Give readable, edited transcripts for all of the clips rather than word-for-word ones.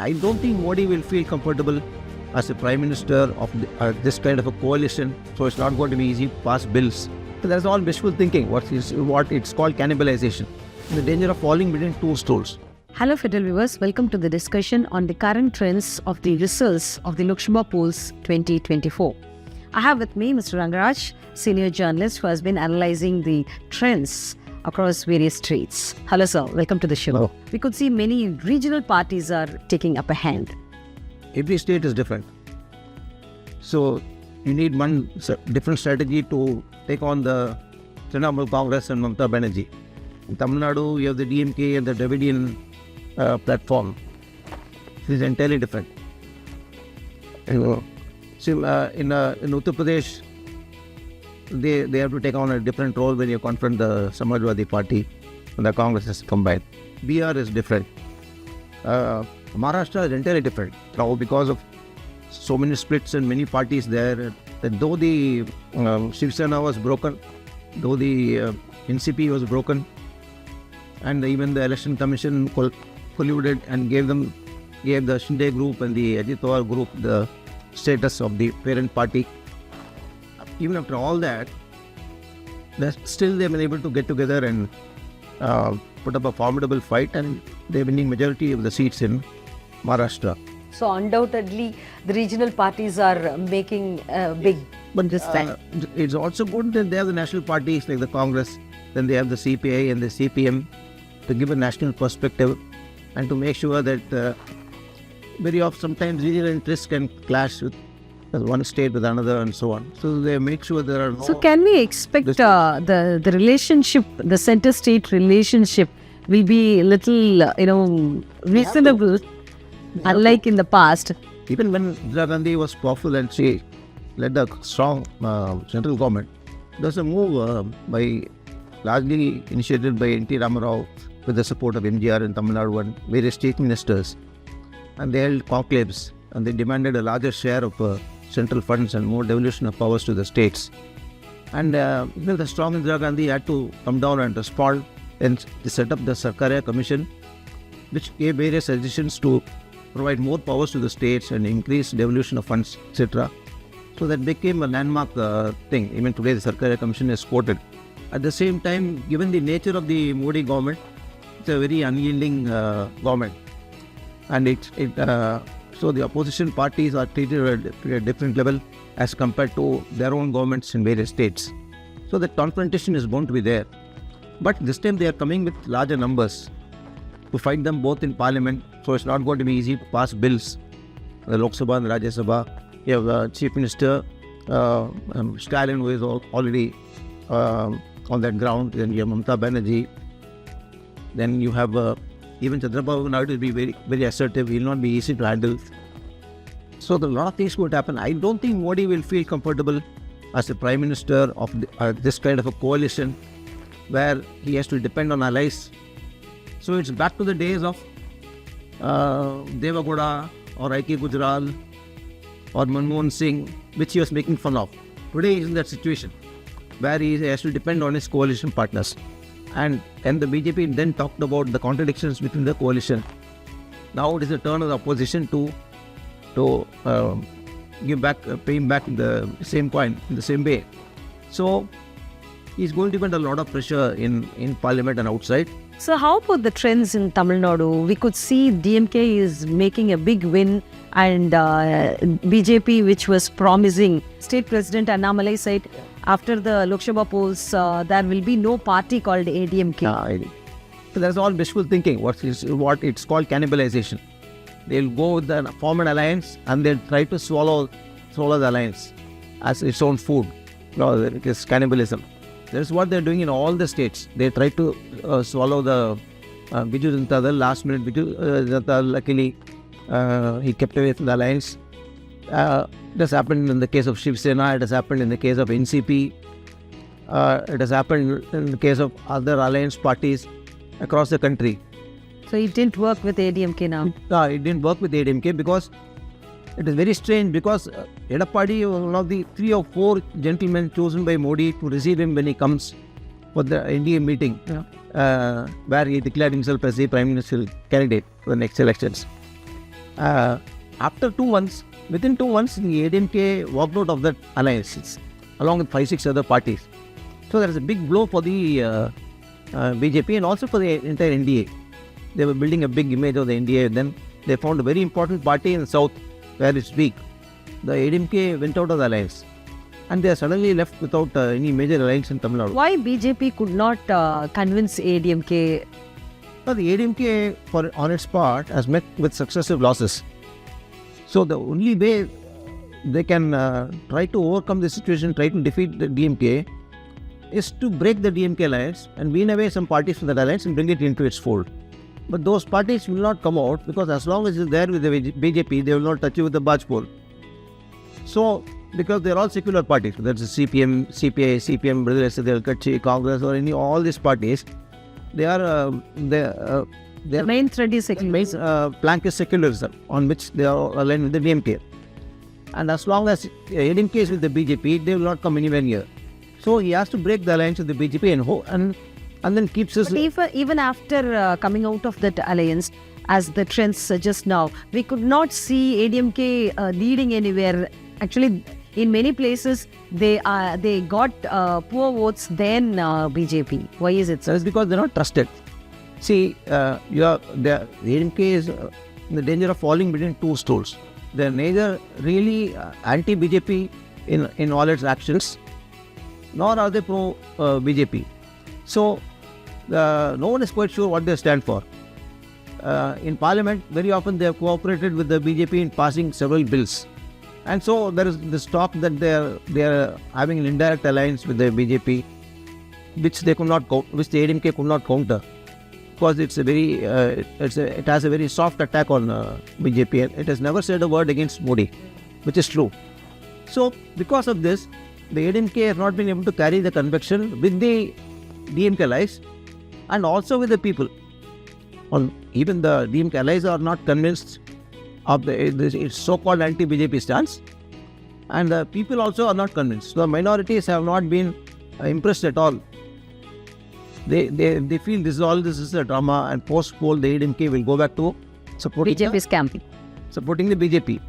I don't think Modi will feel comfortable as a prime minister of this kind of a coalition. So it's not going to be easy to pass bills. So that's all wishful thinking. What it's called cannibalization. The danger of falling between two stools. Hello Federal viewers, welcome to the discussion on the current trends of the results of the Lok Sabha polls 2024. I have with me Mr. Rangaraj, senior journalist who has been analyzing the trends across various states. Hello sir, welcome to the show. Hello. We could see many regional parties are taking up a hand. Every state is different. So you need one different strategy to take on the Tamil Congress and Mamata Banerjee. In Tamil Nadu, you have the ADMK and the Dravidian platform. It is entirely different. So in Uttar Pradesh, they have to take on a different role when you confront the Samajwadi Party and the Congress is combined. BR is different. Maharashtra is entirely different. Now because of so many splits and many parties there, that though the Shiv Sena was broken, though the NCP was broken, and even the election commission colluded and gave the Shinde group and the Ajit Pawar group the status of the parent party. Even after all that, still they've been able to get together and put up a formidable fight, and they're winning majority of the seats in Maharashtra. So undoubtedly, the regional parties are making big this time. It's also good that they have the national parties like the Congress, then they have the CPI and the CPM to give a national perspective and to make sure that very often sometimes regional interests can clash with one state with another and so on. So they make sure there are no... So can we expect the relationship, the center-state relationship will be little, reasonable, unlike in the past? Even when Indira Gandhi was powerful and she led a strong central government, there was a move largely initiated by N.T. Ramarao with the support of MGR and Tamil Nadu and various state ministers. And they held conclaves and they demanded a larger share of central funds and more devolution of powers to the states. And the strong Indira Gandhi had to come down and respond and set up the Sarkaria Commission, which gave various suggestions to provide more powers to the states and increase devolution of funds, etc. So that became a landmark thing. Even today the Sarkaria Commission is quoted. At the same time, given the nature of the Modi government, it's a very unyielding government. And so the opposition parties are treated at a different level as compared to their own governments in various states. So the confrontation is bound to be there. But this time they are coming with larger numbers to fight them both in parliament. So it's not going to be easy to pass bills. The Lok Sabha and the Rajya Sabha, you have the Chief Minister Stalin, who is already on that ground. Then you have Mamata Banerjee. Then you have even Chandrababu Naidu will be very, very assertive. He will not be easy to handle. So a lot of things could happen. I don't think Modi will feel comfortable as a prime minister of this kind of a coalition where he has to depend on allies. So it's back to the days of Deva Gowda or I.K. Gujral or Manmohan Singh, which he was making fun of. Today he is in that situation where he has to depend on his coalition partners. And the BJP then talked about the contradictions between the coalition. Now it is the turn of the opposition to give back, pay him back the same coin in the same way. So he's going to get a lot of pressure in parliament and outside. So how about the trends in Tamil Nadu? We could see DMK is making a big win, and BJP, which was promising, State President Annamalai said after the Lok Sabha polls, there will be no party called ADMK. So that's all wishful thinking. What it's called cannibalization. They'll go with the form an alliance and they'll try to swallow the alliance as its own food. No, it is cannibalism. That's what they're doing in all the states. They try to swallow the Biju Janata Dal. Last minute Biju Janata, luckily, he kept away from the alliance. It has happened in the case of Shiv Sena. It has happened in the case of NCP. It has happened in the case of other alliance parties across the country. So it didn't work with ADMK now? No, it didn't work with ADMK because it is very strange, because Edappadi was one of the 3 or 4 gentlemen chosen by Modi to receive him when he comes for the NDA meeting, where he declared himself as the Prime Minister candidate for the next elections. After 2 months, within 2 months, the ADMK walked out of that alliance along with 5-6 other parties. So there is a big blow for the BJP and also for the entire NDA. They were building a big image of the NDA. Then they found a very important party in the south where it's weak. The ADMK went out of the alliance. And they are suddenly left without any major alliance in Tamil Nadu. Why BJP could not convince ADMK? But the ADMK, on its part, has met with successive losses. So the only way they can try to overcome the situation, try to defeat the DMK, is to break the DMK alliance and wean away some parties from that alliance and bring it into its fold. But those parties will not come out because as long as it's there with the BJP, they will not touch you with the barge pole. So, because they're all secular parties, whether it's CPM, CPI, CPM, Brazil, Kutchi, Congress, or all these parties, their Main thread is main plank is secularism, on which they are aligned with the DMK. And as long as ADMK is with the BJP, they will not come anywhere near. So he has to break the alliance with the BJP and then keeps his... But even after coming out of that alliance, as the trends suggest now, we could not see ADMK leading anywhere. Actually, in many places, they got poor votes than BJP. Why is it so? That is because they're not trusted. See, the ADMK is in the danger of falling between two stools. They're neither really anti-BJP in all its actions, nor are they pro-BJP. So, no one is quite sure what they stand for. In Parliament, very often they have cooperated with the BJP in passing several bills. And so there is this talk that they are having an indirect alliance with the BJP, which the ADMK could not counter, because it has a very soft attack on BJP. It has never said a word against Modi, which is true. So because of this, the ADMK has not been able to carry the conviction with the DMK allies and also with the people. Even the DMK allies are not convinced of its so-called anti-BJP stance, and the people also are not convinced. The minorities have not been impressed at all. They feel this is a drama, and post-poll the ADMK will go back to supporting BJP's camp. Supporting the BJP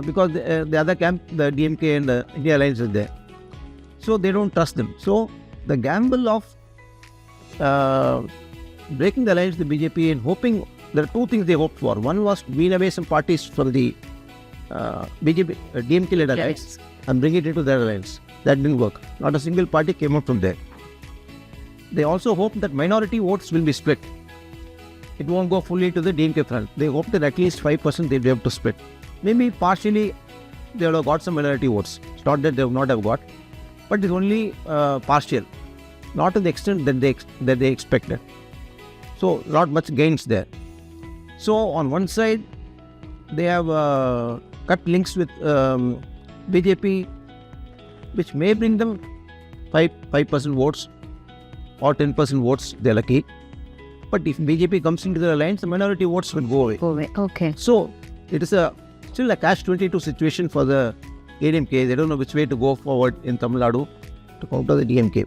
because the other camp, the DMK and the India Alliance is there. So they don't trust them. So the gamble of breaking the alliance with the BJP and hoping, there are two things they hoped for. One was to wean away some parties from the BJP, DMK-led alliance and bring it into their alliance. That didn't work. Not a single party came out from there. They also hoped that minority votes will be split. It won't go fully to the DMK front. They hope that at least 5% they'll be able to split. Maybe partially they will have got some minority votes. It's not that they will not have got, but it's only partial. Not to the extent that they expected. So not much gains there. So on one side, they have cut links with BJP, which may bring them 5% votes or 10% votes, they're lucky. But if BJP comes into the alliance, the minority votes will go away. Okay. So it is still a catch-22 situation for the ADMK. They don't know which way to go forward in Tamil Nadu to counter the DMK.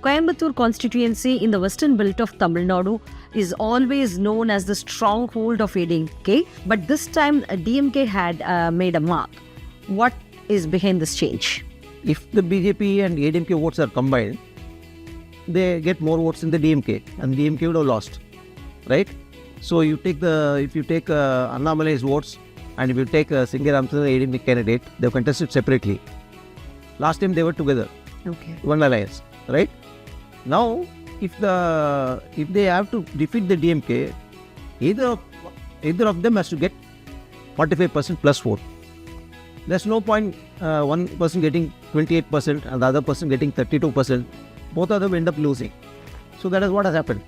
Coimbatore constituency in the western belt of Tamil Nadu is always known as the stronghold of ADMK, but this time DMK had made a mark. What is behind this change? If the BJP and ADMK votes are combined, they get more votes in the DMK, and DMK would have lost, right? So if you take Annamalai's votes, and if you take Singar Ramsar, the ADMK candidate, they have contested separately. Last time they were together, one alliance, right? Now, if they have to defeat the DMK, either of them has to get 45% plus vote. There's no point one person getting 28% and the other person getting 32%. Both of them end up losing. So that is what has happened.